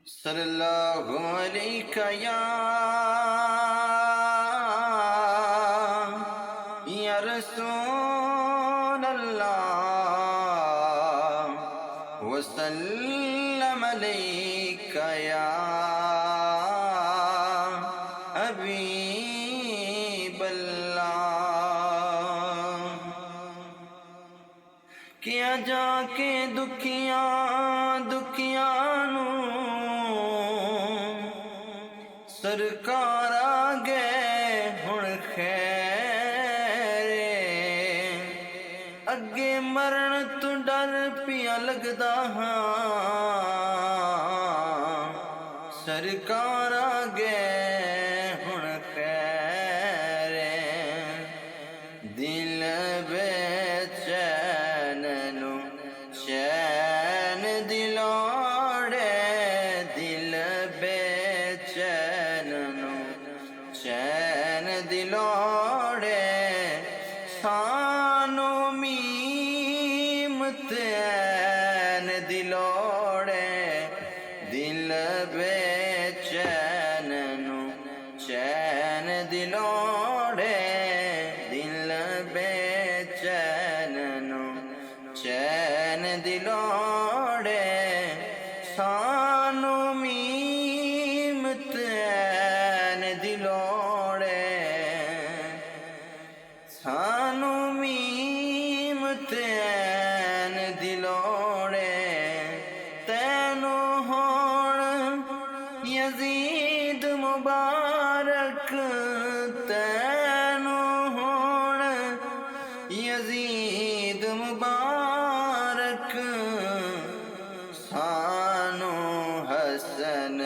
सल्लल्लाहु अलैका या रसूल अल्लाह वसल्लम अलैका या हबीब अल्लाह। किया जाके दुखियां नू सरकार आ गए हुण खैरे, अगे मरण तू डर पिया लगदा हाँ, सरकार आ गए हुण खैरे। दिल बेचैन नू चैन दिलोड़े, दिल बेचैन नू चैन दिलोड़े, सानू मीम तैन दिलोड़े। दिल बेचैन नू चैन दिलोड़े, दिल बेचैन नू चैन दिलोड़े, सानू मीम तैन दिलोड़े, सानू मीम तैन दिलोड़े। तैनू होण यजीद मुबारक, तैनू होण यजीद मुबारक, सानू हसन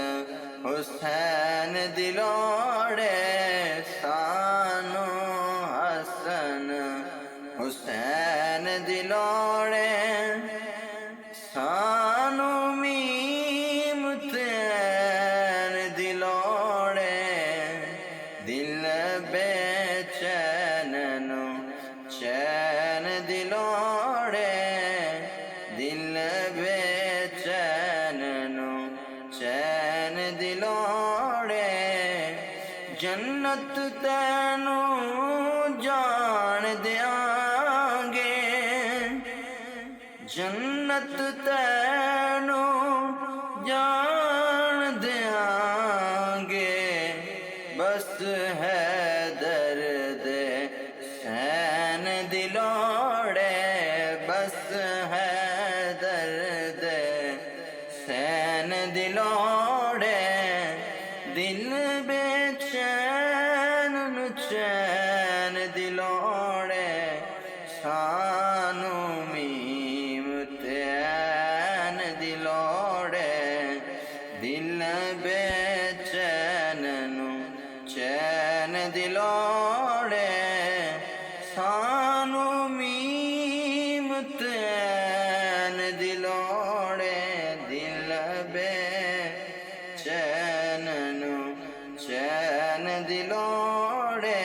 हुसैन दिलोड़े, सानू हसन हुसैन दिलोड़े, सानू मीम तैन दिलोड़े। दिल बेचैन नू चैन दिलोड़े, दिल बेचैन नू चैन दिलोड़े। जन्नत तैनू जान दियांगे, जन्नत तैनू जान दियांगे, बस है दर्द सैन दिलोड़े, बस है दर्द सैन दिलोड़े। दिल बेचैन नू चैन दिलोड़े, सानू मीम तैन दिलोड़े। दिल बेचैन नू चैन दिलोड़े, सानू मीम तैन दिलोड़े। दिल बेचैन नू चैन दिलोड़े,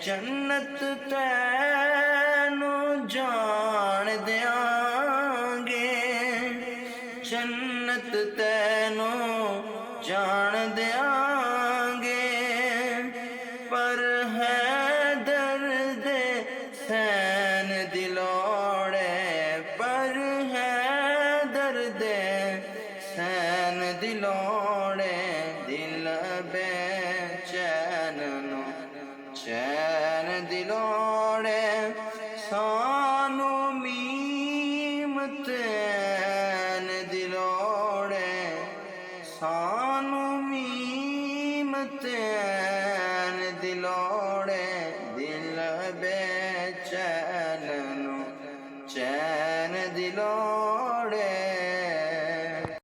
जन्नत तैनू जान दियांगे, जन्नत तैनू जान दियांगे, पर है दर्द सैन दिलोड़े, पर है दर्द सैन दिलोड़े। दिल बेचैन नू चैन दिलोड़े, सानू मीम तैन दिलोड़े, सानू मीम तैन दिलोड़े। दिल बेचैन नू चैन